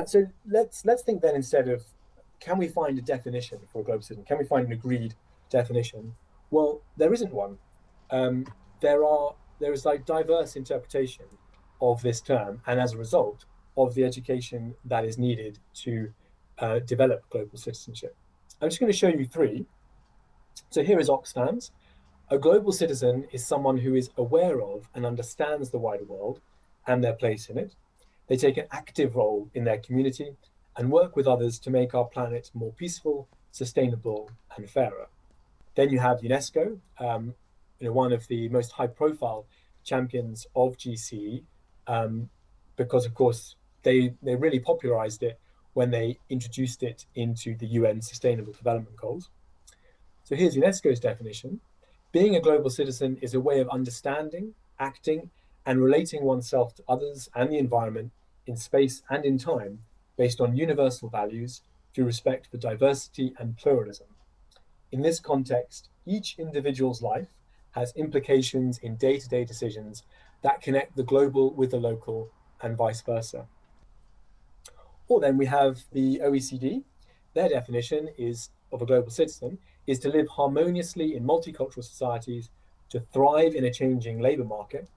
So let's think then instead of, can we find a definition for a global citizen? Can we find an agreed definition? Well, there isn't one. Um, there is like diverse interpretation of this term, and as a result of the education that is needed to develop global citizenship. I'm just going to show you three. So here is Oxfam's. A global citizen is someone who is aware of and understands the wider world and their place in it. They take an active role in their community and work with others to make our planet more peaceful, sustainable, and fairer. Then you have UNESCO, one of the most high-profile champions of GCE, because of course they really popularized it when they introduced it into the UN Sustainable Development Goals. So here's UNESCO's definition. Being a global citizen is a way of understanding, acting, and relating oneself to others and the environment in space and in time based on universal values through respect for diversity and pluralism. In this context, each individual's life has implications in day-to-day decisions that connect the global with the local and vice versa. Or then we have the OECD. Their definition is of a global citizen is to live harmoniously in multicultural societies, to thrive in a changing labour market,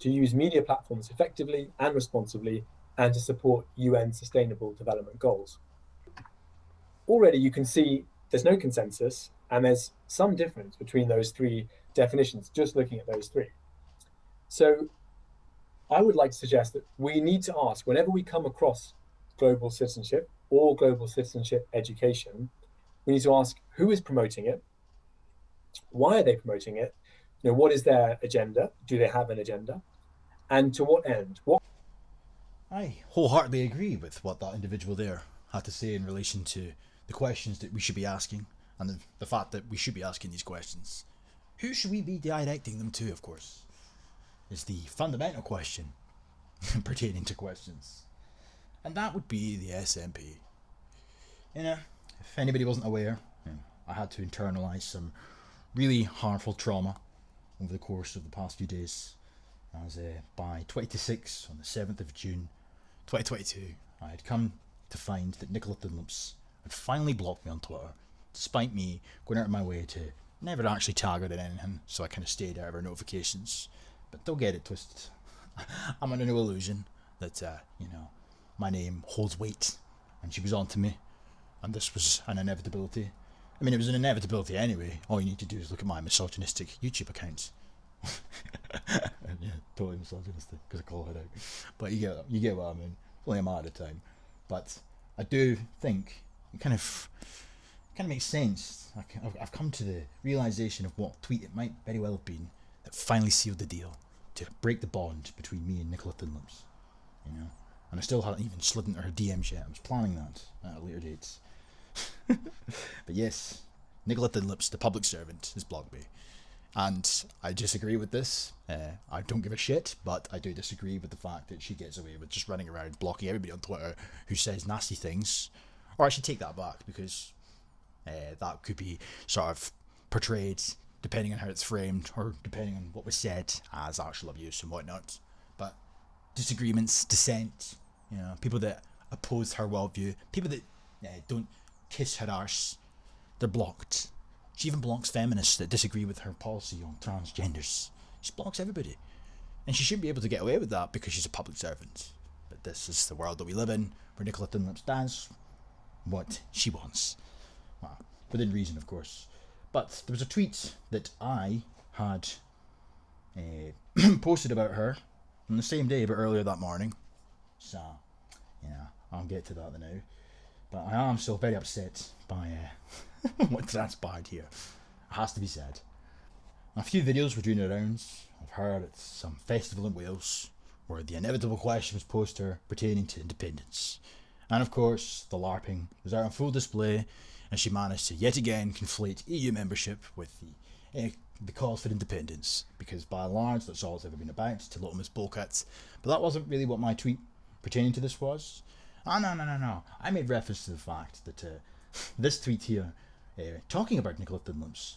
to use media platforms effectively and responsibly, and to support UN Sustainable Development Goals. Already you can see there's no consensus, and there's some difference between those three definitions, just looking at those three. So I would like to suggest that we need to ask, whenever we come across global citizenship or global citizenship education, we need to ask who is promoting it, why are they promoting it, what is their agenda, do they have an agenda, and to what end? I wholeheartedly agree with what that individual there had to say in relation to the questions that we should be asking, and the fact that we should be asking these questions. Who should we be directing them to, of course, is the fundamental question pertaining to questions. And that would be the SNP. If anybody wasn't aware, I had to internalise some really harmful trauma over the course of the past few days. As by 26 on the 7th of June 2022, I had come to find that Nicola had finally blocked me on Twitter, despite me going out of my way to never actually tag her in anything, so I kind of stayed out of her notifications. But don't get it twisted. I'm under no illusion that, my name holds weight, and she was on to me, and this was an inevitability. I mean, it was an inevitability anyway. All you need to do is look at my misogynistic YouTube account. Yeah, totally misogynistic, because I call her out. But you get what I mean. It's only a matter of time. But I do think it kind of makes sense. I've come to the realisation of what tweet it might very well have been that finally sealed the deal to break the bond between me and Nicola Thinlips. And I still haven't even slid into her DMs yet. I was planning that at a later date. But yes, Nicola Thinlips, the public servant, has blocked me. And I disagree with this. I don't give a shit, but I do disagree with the fact that she gets away with just running around blocking everybody on Twitter who says nasty things. Or I should take that back, because that could be sort of portrayed, depending on how it's framed, or depending on what was said, as actual abuse and whatnot. But disagreements, dissent, people that oppose her worldview, people that don't kiss her arse, they're blocked. She even blocks feminists that disagree with her policy on transgenders. She blocks everybody. And she shouldn't be able to get away with that because she's a public servant. But this is the world that we live in, where Nicola Thinlips does what she wants. Well, within reason, of course. But there was a tweet that I had posted about her on the same day, but earlier that morning. So, I'll get to that now. But I am still very upset by what transpired here. It has to be said. A few videos were doing the rounds of her at some festival in Wales, where the inevitable question was posed to her pertaining to independence. And of course, the LARPing was out on full display, and she managed to yet again conflate EU membership with the cause for independence, because by and large that's all it's ever been about, to little Miss Bullcuts. But that wasn't really what my tweet pertaining to this was. No. I made reference to the fact that this tweet here, talking about Nicola Thinlips,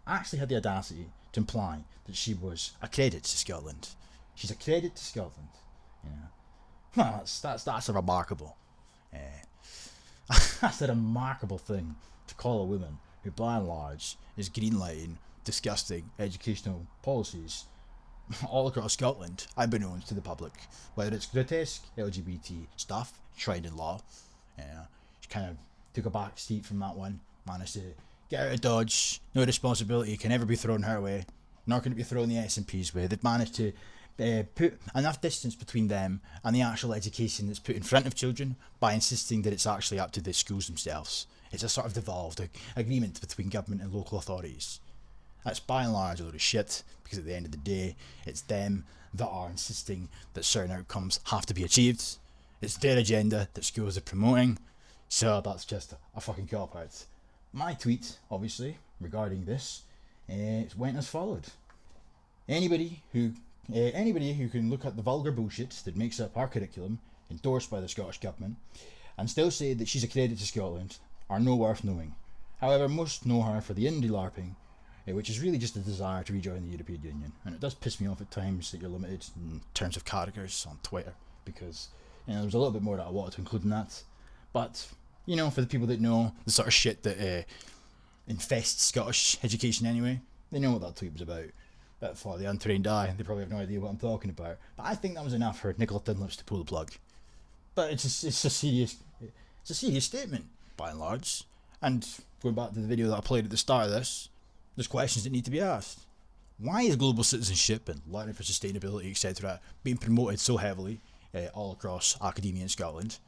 actually had the audacity to imply that she was a credit to Scotland. She's a credit to Scotland. That's a remarkable, that's a remarkable thing to call a woman who, by and large, is greenlighting disgusting educational policies all across Scotland, unbeknownst to the public, whether it's grotesque LGBT stuff enshrined in law. She kind of took a back seat from that one, managed to get out of Dodge. No responsibility can ever be thrown her way, nor can it be thrown the SNP's way. They've managed to put enough distance between them and the actual education that's put in front of children by insisting that it's actually up to the schools themselves. It's a sort of devolved agreement between government and local authorities. That's by and large a load of shit, because at the end of the day, it's them that are insisting that certain outcomes have to be achieved. It's their agenda that schools are promoting, so that's just a fucking cop-out. My tweet, obviously, regarding this, went as followed. Anybody who can look at the vulgar bullshit that makes up our curriculum, endorsed by the Scottish Government, and still say that she's a credit to Scotland, are no worth knowing. However, most know her for the indie LARPing, which is really just a desire to rejoin the European Union. And it does piss me off at times that you're limited in terms of characters on Twitter, because there was a little bit more that I wanted to include in that. But, for the people that know the sort of shit that infests Scottish education anyway, they know what that tweet was about. But for the untrained eye, they probably have no idea what I'm talking about. But I think that was enough for Nicola to pull the plug. But it's a serious statement, by and large. And going back to the video that I played at the start of this, there's questions that need to be asked. Why is global citizenship and learning for sustainability, etc., being promoted so heavily all across academia in Scotland?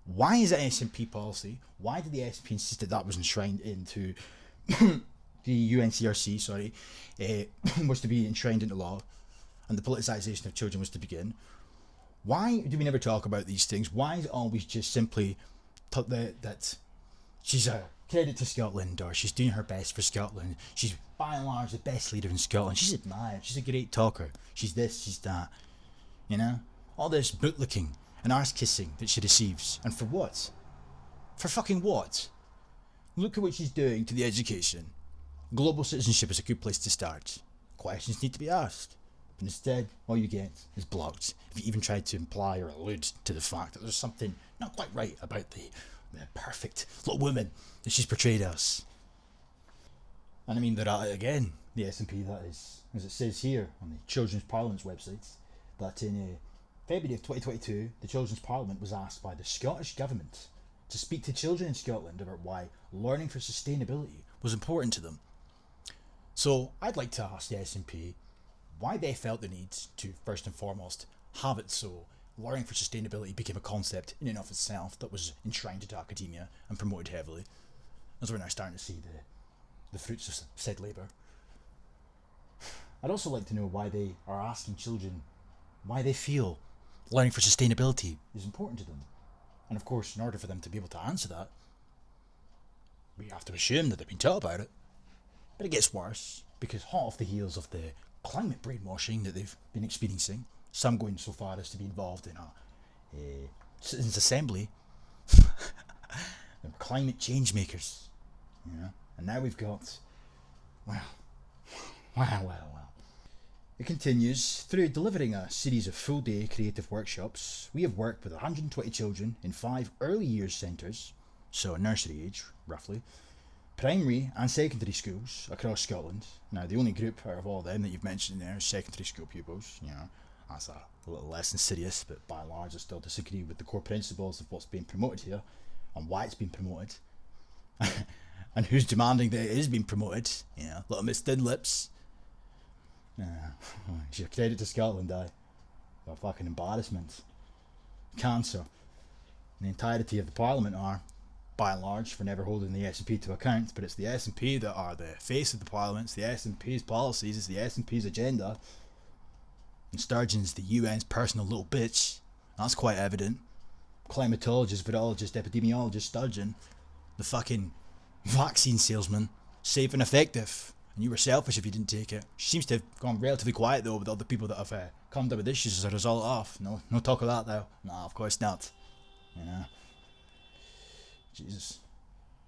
Why is it SNP policy? Why did the SNP insist that was enshrined into the UNCRC, was to be enshrined into law, and the politicisation of children was to begin? Why do we never talk about these things? Why is it always just simply that she's a credit to Scotland, or she's doing her best for Scotland, she's by and large the best leader in Scotland, she's admired, she's a great talker, she's this, she's that, all this bootlicking and arse kissing that she receives, and for what? For fucking what? Look at what she's doing to the education. Global citizenship is a good place to start. Questions need to be asked, but instead all you get is blocked if you even try to imply or allude to the fact that there's something not quite right about the perfect little woman that she's portrayed as. And I mean, there are, again, the SNP, that is, as it says here on the Children's Parliament's website, that in February of 2022, the Children's Parliament was asked by the Scottish Government to speak to children in Scotland about why learning for sustainability was important to them. So I'd like to ask the SNP why they felt the need to, first and foremost, have it so learning for sustainability became a concept in and of itself that was enshrined into academia and promoted heavily, as we're now starting to see the fruits of said labour. I'd also like to know why they are asking children why they feel learning for sustainability is important to them. And of course, in order for them to be able to answer that, we have to assume that they've been taught about it. But it gets worse, because hot off the heels of the climate brainwashing that they've been experiencing, some going so far as to be involved in a citizens' assembly, they're climate change makers, and now we've got, wow. It continues, through delivering a series of full-day creative workshops, we have worked with 120 children in 5 early years centres, so nursery age, roughly, primary and secondary schools across Scotland. Now, the only group out of all of them that you've mentioned there is secondary school pupils. That's a little less insidious, but by and large I still disagree with the core principles of what's being promoted here and why it's being promoted and who's demanding that it is being promoted. Little Miss Thin Lips. She's a credit to Scotland, a fucking embarrassment. Cancer. The entirety of the Parliament are, by and large, for never holding the SNP to account, but it's the SNP that are the face of the Parliament, it's the SNP's policies, it's the SNP's agenda. And Sturgeon's the UN's personal little bitch. That's quite evident. Climatologist, virologist, epidemiologist Sturgeon, the fucking vaccine salesman, safe and effective. And you were selfish if you didn't take it. She seems to have gone relatively quiet though with all the people that have come down with issues as a result of. No talk of that though. Nah, of course not. Jesus.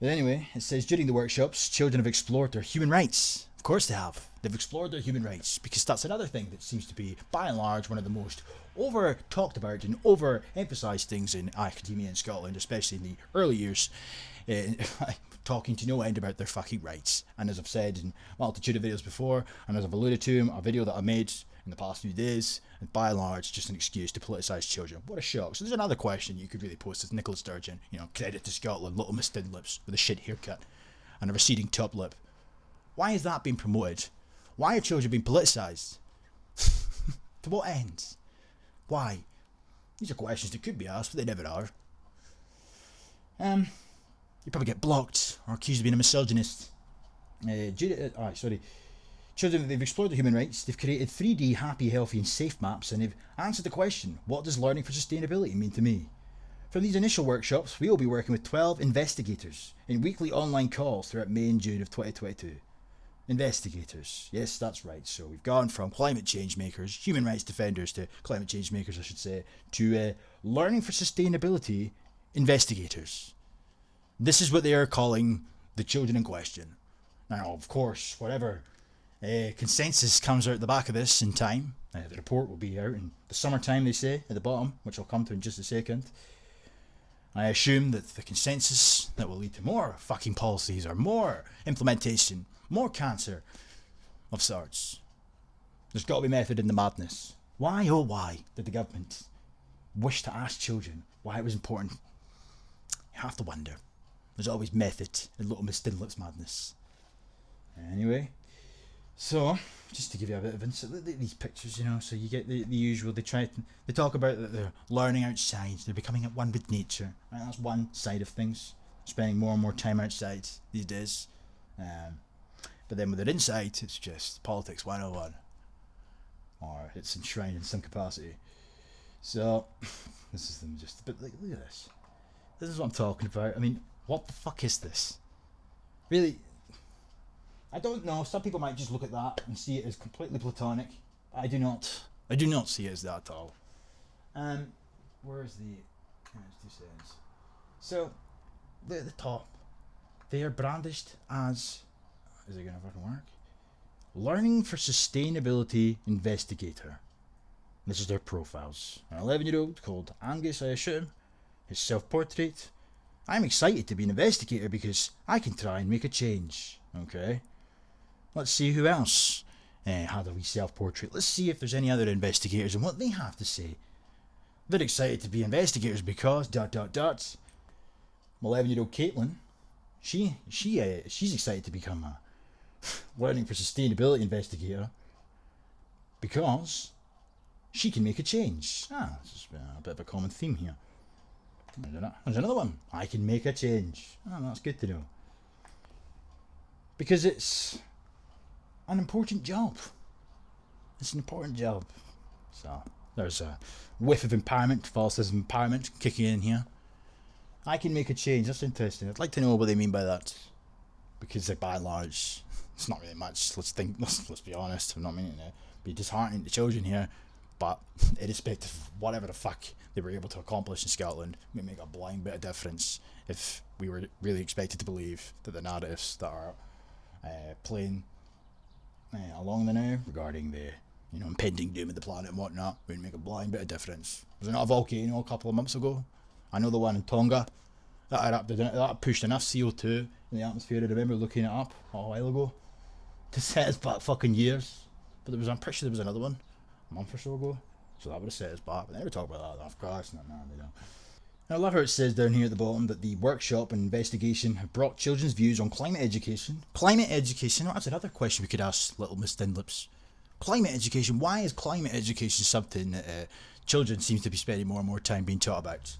But anyway, it says during the workshops, children have explored their human rights. Of course they have. They've explored their human rights, because that's another thing that seems to be, by and large, one of the most over talked about and over emphasised things in academia in Scotland, especially in the early years. Talking to no end about their fucking rights. And as I've said in a multitude of videos before, and as I've alluded to in a video that I made in the past few days, and by and large, just an excuse to politicise children. What a shock. So there's another question you could really post as Nicola Sturgeon, credit to Scotland, little Miss Thin Lips with a shit haircut and a receding top lip. Why is that being promoted? Why are children being politicised? To what end? Why? These are questions that could be asked, but they never are. You probably get blocked or accused of being a misogynist. Children, they've explored their human rights, they've created 3D happy, healthy and safe maps, and they've answered the question, what does learning for sustainability mean to me? From these initial workshops, we will be working with 12 investigators in weekly online calls throughout May and June of 2022. Investigators, yes, that's right. So we've gone from climate change makers, human rights defenders, to climate change makers, I should say, to learning for sustainability investigators. This is what they are calling the children in question. Now, of course, whatever consensus comes out the back of this in time, the report will be out in the summertime, they say, at the bottom, which I'll come to in just a second. I assume that the consensus that will lead to more fucking policies or more implementation, more cancer of sorts. There's got to be method in the madness. Why, oh why, did the government wish to ask children why it was important? You have to wonder. There's always method in little Miss Thin Lips madness. Anyway, so just to give you a bit of insight, look at these pictures, so you get the usual. They talk about that they're learning outside, they're becoming at one with nature. Right, that's one side of things. Spending more and more time outside these days. But then when they're inside, it's just politics 101, or it's enshrined in some capacity. So this is them just. But look at this. This is what I'm talking about. I mean, what the fuck is this? Really, I don't know. Some people might just look at that and see it as completely platonic. I do not. I do not see it as that at all. Where's the? Two seconds. So, at the top, they are brandished as. Is it gonna fucking work? Learning for Sustainability Investigator. This is their profiles. An 11-year-old called Angus, I assume. His self-portrait. I'm excited to be an investigator because I can try and make a change. Okay. Let's see who else had a wee self-portrait. Let's see if there's any other investigators and what they have to say. They're excited to be investigators because ... My 11-year-old Caitlin, she's excited to become a learning for sustainability investigator because she can make a change. This is a bit of a common theme here. There's another one. I can make a change. That's good to know. Because it's an important job. It's an important job. So there's a whiff of empowerment, false empowerment kicking in here. I can make a change. That's interesting. I'd like to know what they mean by that. Because by and large, it's not really much. Let's be honest. I'm not meaning to be disheartening to children here. But irrespective of whatever the fuck they were able to accomplish in Scotland, it would make a blind bit of difference if we were really expected to believe that the narratives that are playing along the now regarding the impending doom of the planet and whatnot would make a blind bit of difference. Was there not a volcano a couple of months ago? I know the one in Tonga that pushed enough CO2 in the atmosphere. I remember looking it up a while ago to set us back fucking years. But I'm pretty sure there was another one a month or so ago, so that would have set us back. But they never talk about that, of course. No, they don't. I love how it says down here at the bottom that the workshop and investigation have brought children's views on climate education. Climate education, that's another question we could ask little Miss Thin Lips. Climate education, why is climate education something that children seem to be spending more and more time being taught about?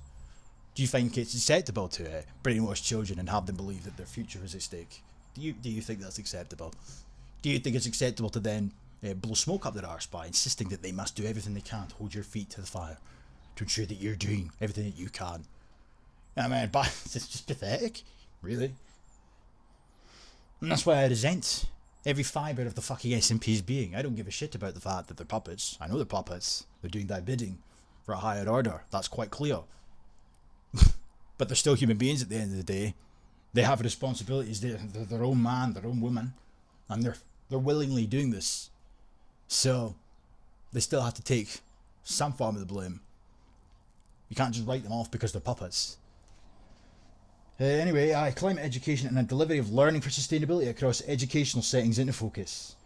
Do you think it's acceptable to brainwash children and have them believe that their future is at stake? Do you think that's acceptable? Do you think it's acceptable to then blow smoke up their arse by insisting that they must do everything they can to hold your feet to the fire, to ensure that you're doing everything that you can? I mean, but it's just pathetic, really. And that's why I resent every fibre of the fucking SNP's being. I don't give a shit about the fact that they're puppets. I know they're puppets. They're doing their bidding for a higher order. That's quite clear. But they're still human beings at the end of the day. They have responsibilities. They're their own man, their own woman. And they're They're willingly doing this. So they still have to take some form of the blame. You can't just write them off because they're puppets. Anyway, climate education and a delivery of learning for sustainability across educational settings into focus.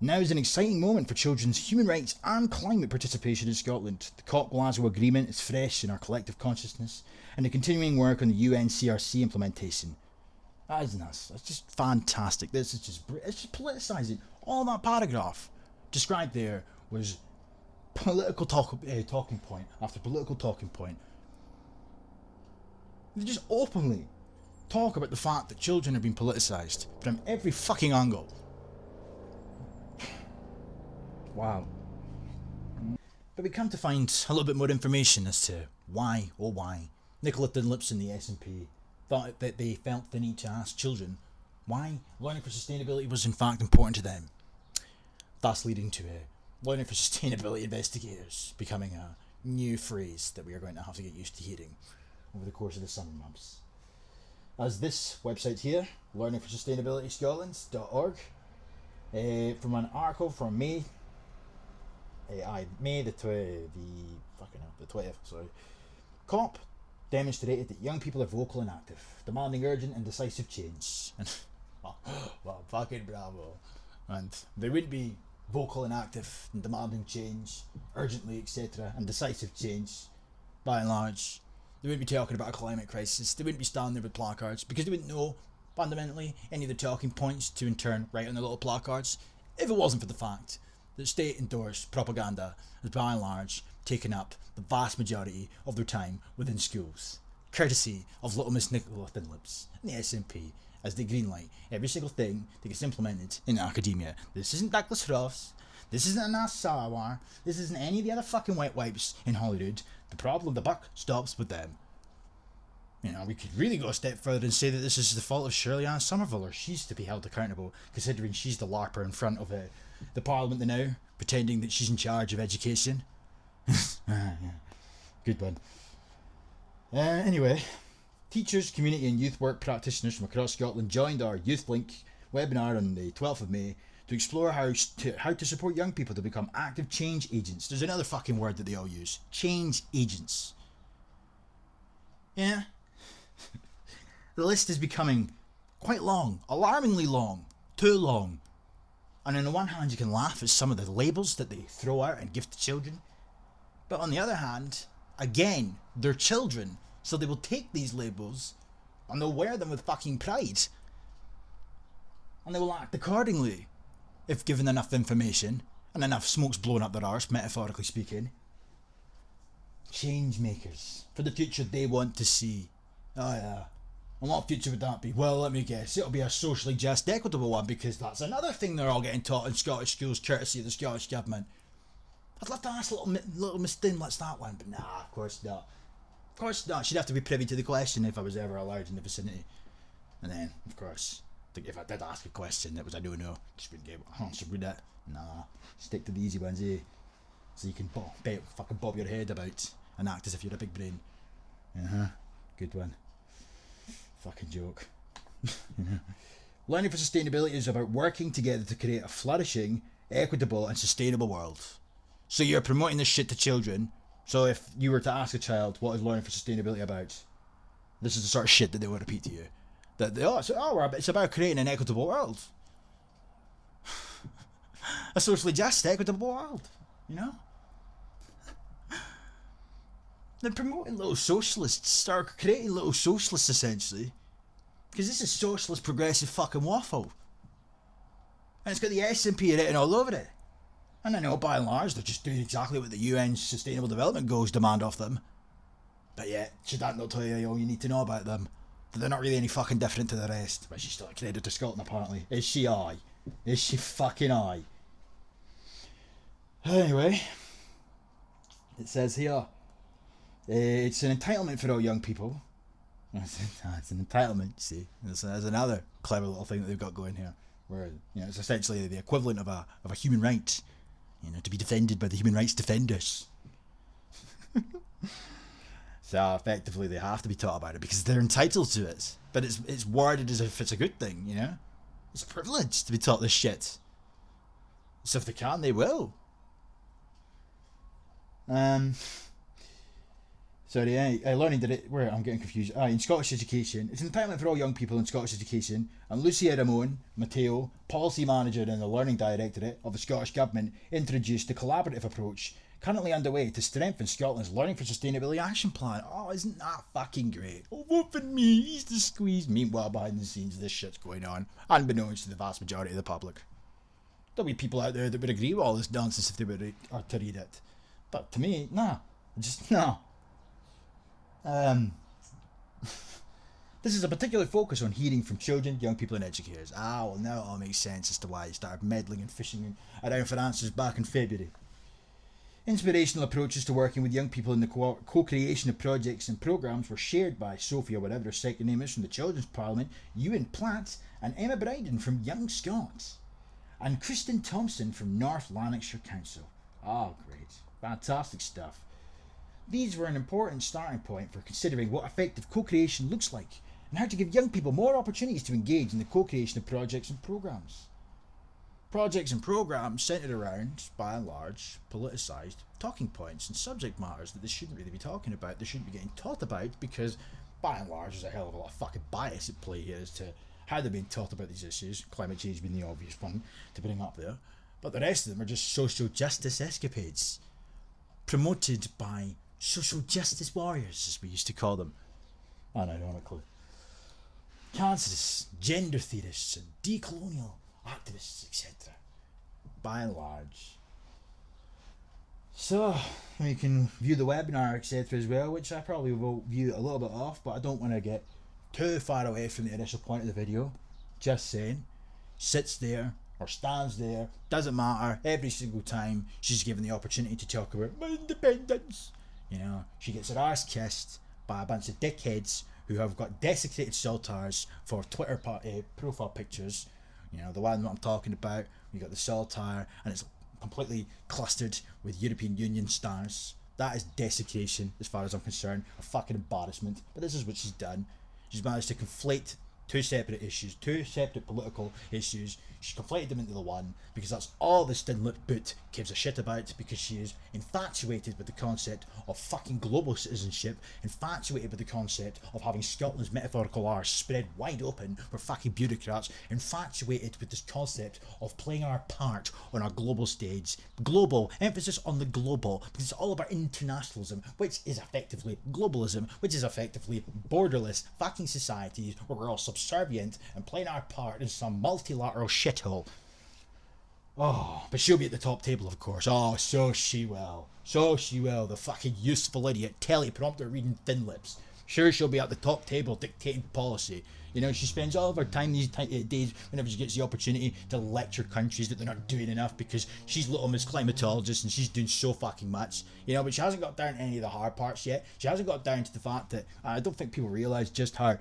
Now is an exciting moment for children's human rights and climate participation in Scotland. The COP Glasgow Agreement is fresh in our collective consciousness, and the continuing work on the UNCRC implementation. That is nice. That's just fantastic. This is just politicising. All that paragraph described there was political talking point after political talking point. They just openly talk about the fact that children are being politicised from every fucking angle. Wow. But we come to find a little bit more information as to why, oh why, Nicola Dunlips and the SNP thought that they felt the need to ask children why learning for sustainability was in fact important to them. Thus leading to learning for sustainability investigators becoming a new phrase that we are going to have to get used to hearing over the course of the summer months. As this website here, learningforsustainabilityscotland.org, from an article from May the 20th, sorry. COP demonstrated that young people are vocal and active, demanding urgent and decisive change. And well, fucking bravo. And they wouldn't be vocal and active and demanding change urgently, etc., and decisive change by and large. They wouldn't be talking about a climate crisis. They wouldn't be standing there with placards because they wouldn't know fundamentally any of the talking points to in turn write on the little placards if it wasn't for the fact that state endorsed propaganda has by and large taken up the vast majority of their time within schools, courtesy of little Miss Nicola Dunlips and the SNP as they greenlight every single thing that gets implemented in academia. This isn't Douglas Ross, this isn't Anas Sawar, this isn't any of the other fucking wet wipes in Hollywood. The buck stops with them. You know, we could really go a step further and say that this is the fault of Shirley Ann Somerville, or she's to be held accountable, considering she's the larper in front of the Parliament now, pretending that she's in charge of education. Good one. Anyway, teachers, community and youth work practitioners from across Scotland joined our Youth Link webinar on the 12th of May to explore how to support young people to become active change agents. There's another fucking word that they all use. Change agents. Yeah. The list is becoming quite long. Alarmingly long. Too long. And on the one hand you can laugh at some of the labels that they throw out and give to children. But on the other hand, again, they're children. So they will take these labels and they'll wear them with fucking pride. And they will act accordingly. If given enough information and enough smoke's blown up their arse, metaphorically speaking. Change makers for the future they want to see. Oh yeah. And what future would that be? Well, let me guess. It'll be a socially just, equitable one, because that's another thing they're all getting taught in Scottish schools, courtesy of the Scottish Government. I'd love to ask little Miss Dunlop's that one, but nah, of course not. Of course not. She'd have to be privy to the question if I was ever allowed in the vicinity. And then, of course, if I did ask a question that was a no-no, just wouldn't get an answer with that. Nah, stick to the easy ones, eh? So you can fucking bob your head about and act as if you're a big brain. Good one. Fucking joke. Learning for sustainability is about working together to create a flourishing, equitable and sustainable world. So you're promoting this shit to children. So if you were to ask a child what is learning for sustainability about, this is the sort of shit that they will repeat to you. It's about creating an equitable world. A socially just, equitable world. You know? They're promoting little socialists, or creating little socialists essentially. Because this is socialist progressive fucking waffle. And it's got the SNP written all over it. And I know by and large they're just doing exactly what the UN's Sustainable Development Goals demand of them. But yet, should that not tell you all you need to know about them? That they're not really any fucking different to the rest. But she's still a credit to Scotland apparently. Is she aye? Is she fucking aye? Anyway, it says here, it's an entitlement for all young people. It's an entitlement, you see. There's another clever little thing that they've got going here, where it's essentially the equivalent of a human right, to be defended by the human rights defenders. So effectively, they have to be taught about it because they're entitled to it. But it's worded as if it's a good thing, It's a privilege to be taught this shit. So if they can, they will. Um, Sorry, learning did it. Where I'm getting confused. In Scottish education, it's an entitlement for all young people in Scottish education. And Lucia Ramon Matteo, policy manager in the Learning Directorate of the Scottish Government, introduced the collaborative approach currently underway to strengthen Scotland's Learning for Sustainability Action Plan. Oh, isn't that fucking great? Oh, vote for me, he's the squeeze. Meanwhile, behind the scenes, this shit's going on, unbeknownst to the vast majority of the public. There'll be people out there that would agree with all this nonsense if they were to read it. But to me, nah. Just nah. This is a particular focus on hearing from children, young people and educators. Well now it all makes sense as to why you started meddling and fishing around for answers back in February. Inspirational approaches to working with young people in the co-creation of projects and programmes were shared by Sophie, or whatever her second name is, from the Children's Parliament, Ewan Platt and Emma Bryden from Young Scots, and Kristen Thompson from North Lanarkshire Council. Great. Fantastic stuff. These were an important starting point for considering what effective co-creation looks like and how to give young people more opportunities to engage in the co-creation of projects and programmes. Projects and programmes centred around, by and large, politicised talking points and subject matters that they shouldn't really be talking about, they shouldn't be getting taught about, because, by and large, there's a hell of a lot of fucking bias at play here as to how they're being taught about these issues, climate change being the obvious one to bring up there. But the rest of them are just social justice escapades, promoted by social justice warriors, as we used to call them, unironically. Cancerists, gender theorists, and decolonial activists, etc. By and large. So, we can view the webinar, etc. as well, which I probably will view a little bit off, but I don't want to get too far away from the initial point of the video. Just saying, sits there, or stands there, doesn't matter, every single time she's given the opportunity to talk about my independence. You know, she gets her arse kissed by a bunch of dickheads who have got desecrated saltires for Twitter profile pictures. You know, the one that I'm talking about, you got the saltire and it's completely clustered with European Union stars. That is desecration, as far as I'm concerned, a fucking embarrassment. But this is what she's done. She's managed to conflate two separate issues, two separate political issues. She's conflated them into the one because that's all this thin-lipped boot gives a shit about, because she is infatuated with the concept of fucking global citizenship, infatuated with the concept of having Scotland's metaphorical arse spread wide open for fucking bureaucrats, infatuated with this concept of playing our part on our global stage. Global, emphasis on the global, because it's all about internationalism, which is effectively globalism, which is effectively borderless fucking societies where we're all subservient and playing our part in some multilateral shithole. But she'll be at the top table, of course. So she will. So she will. The fucking useful idiot, teleprompter reading thin lips. Sure, she'll be at the top table dictating policy. You know, she spends all of her time these days whenever she gets the opportunity to lecture countries that they're not doing enough, because she's little Miss Climatologist and she's doing so fucking much. You know, but she hasn't got down to any of the hard parts yet. She hasn't got down to the fact that I don't think people realise just how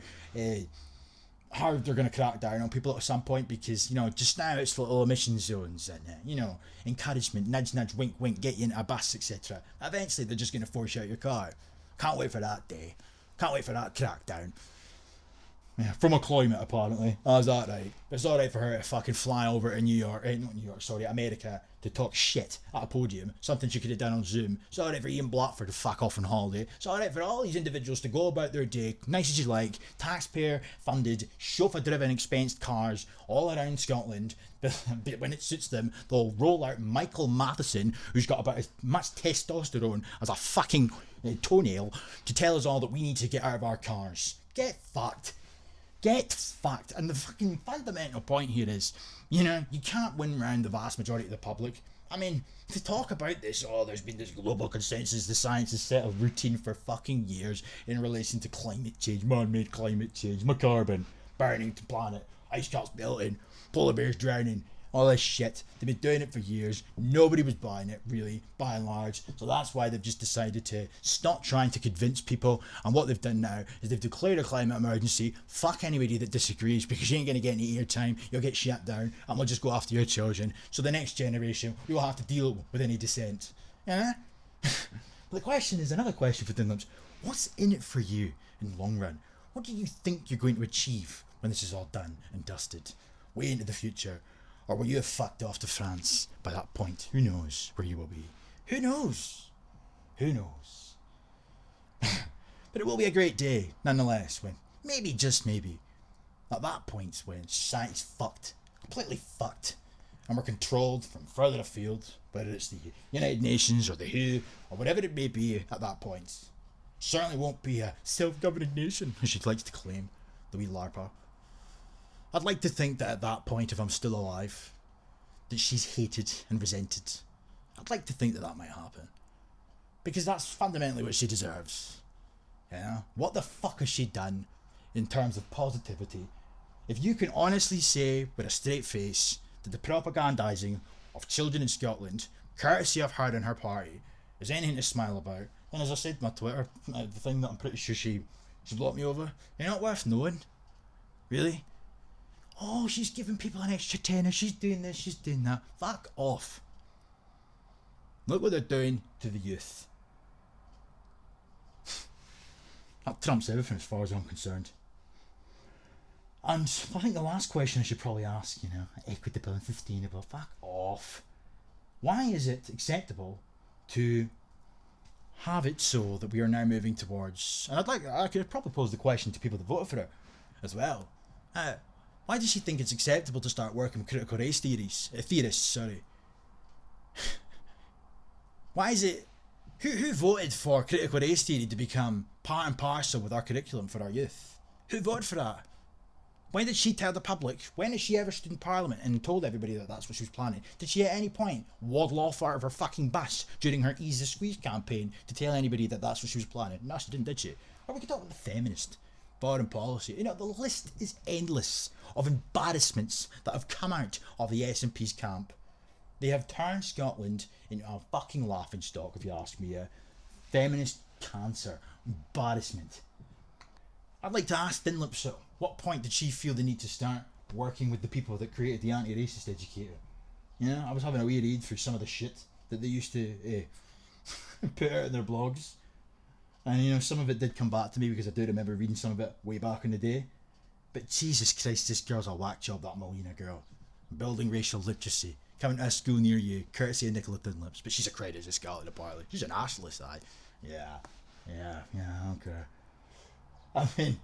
they're going to crack down on people at some point, because, you know, just now it's little emission zones and, you know, encouragement, nudge, nudge, wink, wink, get you into a bus, etc. Eventually they're just going to force you out your car. Can't wait for that day. Can't wait for that crackdown. Yeah, from a climate, apparently. Is that right? It's alright for her to fucking fly over to America, to talk shit at a podium. Something she could have done on Zoom. It's alright for Ian Blackford to fuck off on holiday. It's alright for all these individuals to go about their day, nice as you like, taxpayer-funded, chauffeur-driven, expensed cars all around Scotland. But when it suits them, they'll roll out Michael Matheson, who's got about as much testosterone as a fucking toenail, to tell us all that we need to get out of our cars. Get fucked. Get fucked. And the fucking fundamental point here is, you know, you can't win round the vast majority of the public. I mean, to talk about this, there's been this global consensus, the science has set a routine for fucking years in relation to climate change, man-made climate change, carbon, burning the planet, ice caps melting, polar bears drowning, all this shit. They've been doing it for years. Nobody was buying it, really, by and large. So that's why they've just decided to stop trying to convince people. And what they've done now is they've declared a climate emergency. Fuck anybody that disagrees, because you ain't going to get any airtime. You'll get shut down, and we'll just go after your children. So the next generation will have to deal with any dissent. Yeah? The question is, another question for Thinlips. What's in it for you in the long run? What do you think you're going to achieve when this is all done and dusted? Way into the future. Or will you have fucked off to France by that point? Who knows where you will be? Who knows? Who knows? But it will be a great day, nonetheless, when maybe, just maybe, at that point when society's fucked, completely fucked, and we're controlled from further afield, whether it's the United Nations or the WHO, or whatever it may be at that point. Certainly won't be a self-governing nation, as she likes to claim, the wee larper. I'd like to think that at that point, if I'm still alive, that she's hated and resented. I'd like to think that that might happen. Because that's fundamentally what she deserves. Yeah? What the fuck has she done in terms of positivity? If you can honestly say with a straight face that the propagandising of children in Scotland, courtesy of her and her party, is anything to smile about, and as I said on my Twitter, the thing that I'm pretty sure she blocked me over, you're not worth knowing. Really? Oh, she's giving people an extra tenner, she's doing this, she's doing that. Fuck off. Look what they're doing to the youth. That trumps everything as far as I'm concerned. And I think the last question I should probably ask, equitable and sustainable, fuck off. Why is it acceptable to have it so that we are now moving towards, and I could probably pose the question to people that voted for her as well. Why does she think it's acceptable to start working with critical race theorists? Why is it? Who voted for critical race theory to become part and parcel with our curriculum for our youth? Who voted for that? When did she tell the public? When has she ever stood in Parliament and told everybody that that's what she was planning? Did she at any point waddle off out of her fucking bus during her Ease the Squeeze campaign to tell anybody that that's what she was planning? No, she didn't, did she? Or we could talk about the feminist foreign policy. The list is endless of embarrassments that have come out of the SNP's camp. They have turned Scotland into a fucking laughing stock, if you ask me. Feminist cancer. Embarrassment. I'd like to ask Dinlip, so what point did she feel the need to start working with the people that created the anti-racist educator? I was having a wee read through some of the shit that they used to put out in their blogs. And some of it did come back to me because I do remember reading some of it way back in the day. But Jesus Christ, this girl's a whack job, that Melina girl. Building racial literacy. Coming to a school near you, courtesy of Nicola Dunlips. But she's accredited as Scarlet Barley. She's an arseless, Yeah, I don't care. I mean,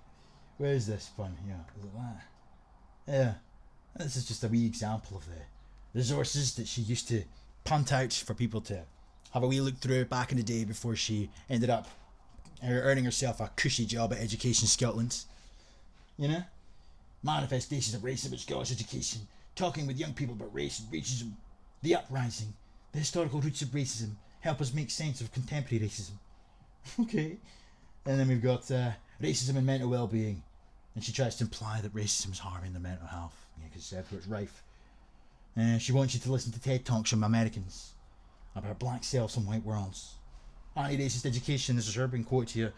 where is this one? Is it that? Yeah, this is just a wee example of the resources that she used to punt out for people to have a wee look through back in the day before she ended up earning herself a cushy job at Education Scotland. Manifestations of racism in Scottish education, talking with young people about race and racism, the uprising, the historical roots of racism, help us make sense of contemporary racism. Okay. And then we've got racism and mental well-being. And she tries to imply that racism is harming their mental health. Because it's rife. She wants you to listen to TED Talks from Americans about black selves and white worlds. Anti-racist education, as her been quoted here,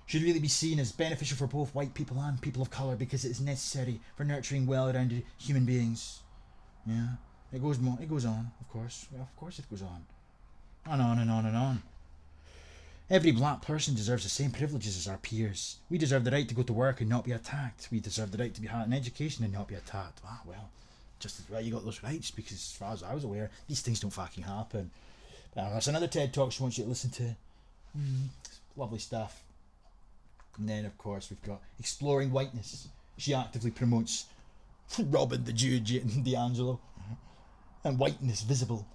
should really be seen as beneficial for both white people and people of colour because it is necessary for nurturing well-rounded human beings. It goes on, of course. Well, of course it goes on. And on and on and on. Every black person deserves the same privileges as our peers. We deserve the right to go to work and not be attacked. We deserve the right to be had an education and not be attacked. Well, just as right you got those rights, because as far as I was aware, these things don't fucking happen. That's another TED Talk she wants you to listen to. Lovely stuff. And then, of course, we've got Exploring Whiteness. She actively promotes Robin the Jew D'Angelo and Whiteness Visible.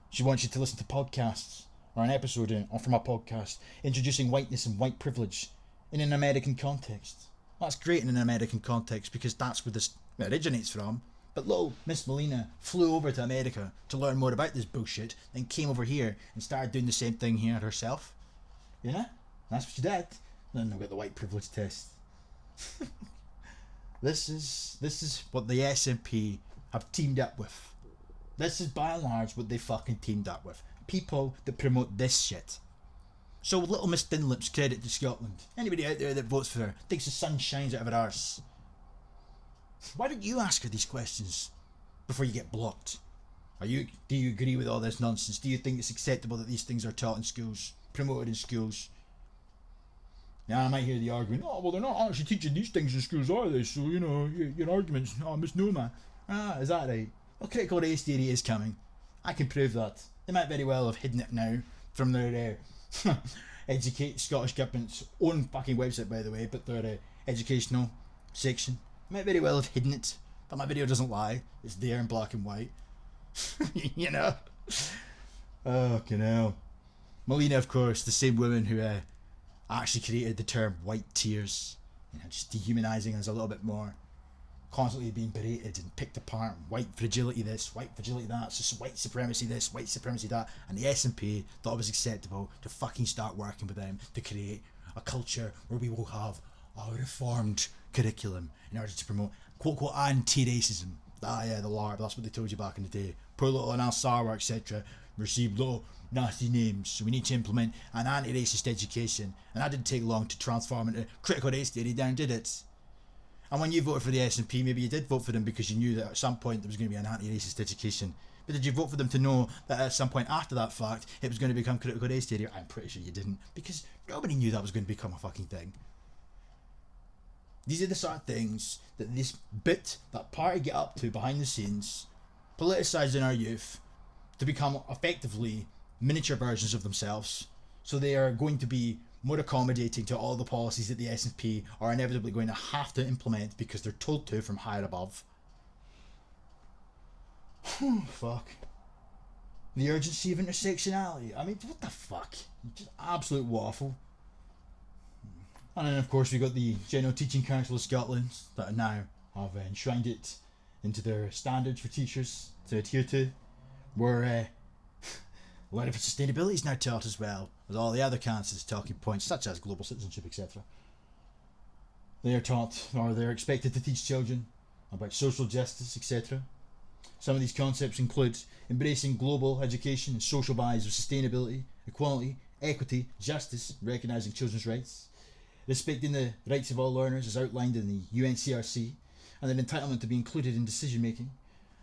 She wants you to listen to podcasts or an episode from a podcast introducing whiteness and white privilege in an American context. That's great in an American context because that's where this originates from. But little Miss Melina flew over to America to learn more about this bullshit and came over here and started doing the same thing here herself. That's what she did. Then we've got the white privilege test. This is what the SNP have teamed up with. This is by and large what they fucking teamed up with. People that promote this shit. So little Miss Dinlip's credit to Scotland. Anybody out there that votes for her thinks the sun shines out of her arse. Why don't you ask her these questions before you get blocked? Do you agree with all this nonsense? Do you think it's acceptable that these things are taught in schools, promoted in schools? I might hear the argument, well, they're not actually teaching these things in schools, are they? So, your argument's not a misnomer. Is that right? Well, critical race theory is coming. I can prove that. They might very well have hidden it now from their educate Scottish Government's own fucking website, by the way, but their educational section. They might very well have hidden it, but my video doesn't lie. It's there in black and white. You know? Oh, fucking hell. Melina, of course, the same woman who actually created the term white tears, you know, just dehumanising us a little bit more, constantly being berated and picked apart. White fragility this, white fragility that, it's just white supremacy this, white supremacy that. And the SNP thought it was acceptable to fucking start working with them to create a culture where we will have a reformed curriculum in order to promote quote unquote anti-racism. Ah yeah, the LARP, that's what they told you back in the day. Poor little Anal Sarwar, etc. received little nasty names, so we need to implement an anti-racist education. And that didn't take long to transform into critical race theory down, did it? And when you voted for the SNP, maybe you did vote for them because you knew that at some point there was going to be an anti-racist education. But did you vote for them to know that at some point after that fact it was going to become critical race theory? I'm pretty sure you didn't, because nobody knew that was going to become a fucking thing. These are the sort of things that that party get up to behind the scenes, politicising our youth to become effectively miniature versions of themselves. So they are going to be more accommodating to all the policies that the SNP are inevitably going to have to implement because they're told to from higher above. Fuck. The urgency of intersectionality. I mean, what the fuck? Just absolute waffle. And then, of course, we got the General Teaching Council of Scotland that now have enshrined it into their standards for teachers to adhere to, where learning for sustainability is now taught as well as all the other cancers talking points, such as global citizenship, etc. They are taught, or they're expected to teach children about social justice, etc. Some of these concepts include embracing global education and social values of sustainability, equality, equity, justice, recognising children's rights, respecting the rights of all learners as outlined in the UNCRC, and their entitlement to be included in decision making,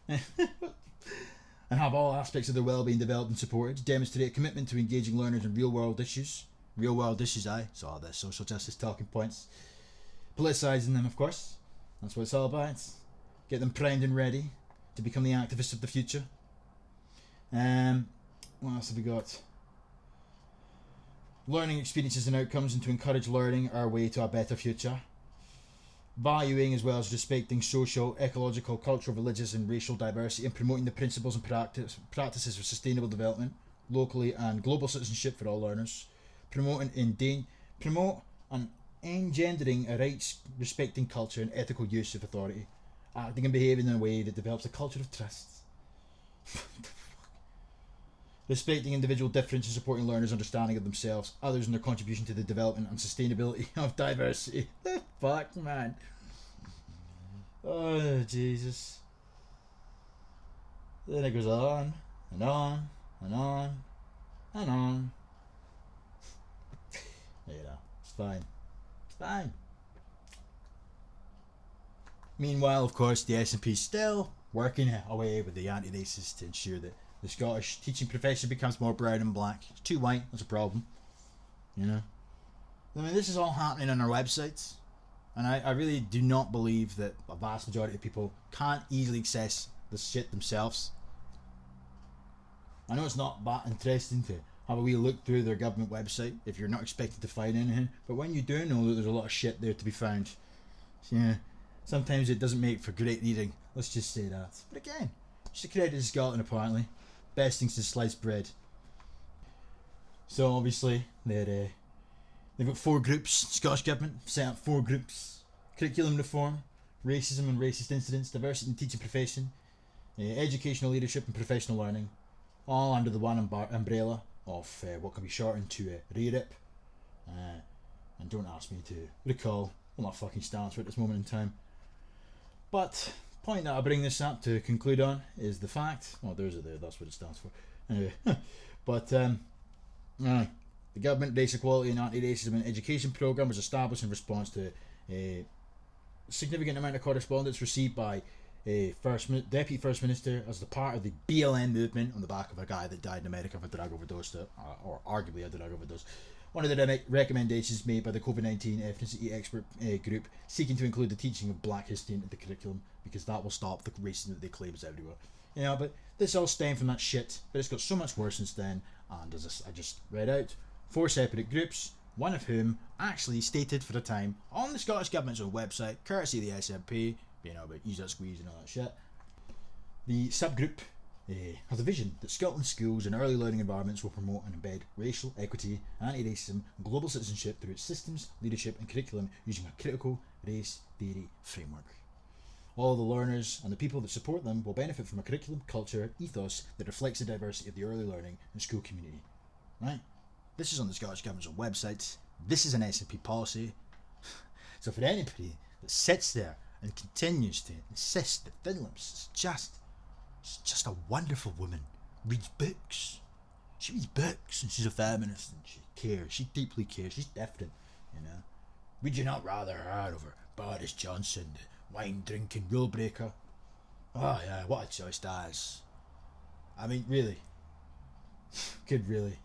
and have all aspects of their well-being developed and supported, demonstrate a commitment to engaging learners in real-world issues, aye, so all the social justice talking points, politicising them, of course, that's what it's all about, get them primed and ready to become the activists of the future. What else have we got? Learning experiences and outcomes, and to encourage learning our way to a better future. Valuing as well as respecting social, ecological, cultural, religious and racial diversity, and promoting the principles and practices of sustainable development, locally and global citizenship for all learners. Promote and engendering a rights respecting culture and ethical use of authority. Acting and behaving in a way that develops a culture of trust. Respecting individual difference and supporting learners' understanding of themselves, others and their contribution to the development and sustainability of diversity. Fuck, man. Oh, Jesus. Then it goes on, and on, and on, and on. You know, it's fine. It's fine. Meanwhile, of course, the SNP is still working away with the anti-racists to ensure that the Scottish teaching profession becomes more brown and black. It's too white, that's a problem. You know? I mean, this is all happening on our websites. And I really do not believe that a vast majority of people can't easily access this shit themselves. I know it's not that interesting to have a wee look through their government website if you're not expected to find anything. But when you do know that there's a lot of shit there to be found, yeah, sometimes it doesn't make for great reading. Let's just say that. But again, just a credit to Scotland apparently. Best thing since sliced bread. So obviously they've got 4 groups. Scottish Government set up 4 groups: curriculum reform, racism and racist incidents, diversity in teaching profession, educational leadership and professional learning, all under the one umbrella of what can be shortened to RARIP. And don't ask me to recall what that fucking stands for at this moment in time. But point that I bring this up to conclude on is the fact, well, there's it there, that's what it stands for. Anyway, but the Government Race Equality and Anti-Racism and Education Programme was established in response to a significant amount of correspondence received by Deputy First Minister as the part of the BLM movement on the back of a guy that died in America of a drug overdose, or arguably a drug overdose. One of the recommendations made by the COVID-19 ethnicity expert group seeking to include the teaching of black history into the curriculum, because that will stop the racism that they claim is everywhere. You know, but this all stemmed from that shit, but it's got so much worse since then, and as I just read out, 4 separate groups, one of whom actually stated for a time on the Scottish Government's own website, courtesy of the SNP, you know, about use that squeeze and all that shit, the subgroup has a vision that Scotland's schools and early learning environments will promote and embed racial equity, anti-racism and global citizenship through its systems, leadership and curriculum using a critical race theory framework. All the learners and the people that support them will benefit from a curriculum, culture, ethos that reflects the diversity of the early learning and school community. Right? This is on the Scottish Government's own website. This is an SNP policy. So for anybody that sits there and continues to insist that Finlips is just a wonderful woman, reads books. She reads books and she's a feminist and she cares. She deeply cares. She's different, you know. Would you not rather her over Boris Johnson, the wine-drinking rule breaker? Oh yeah, what a choice that is. I mean, really. Could really.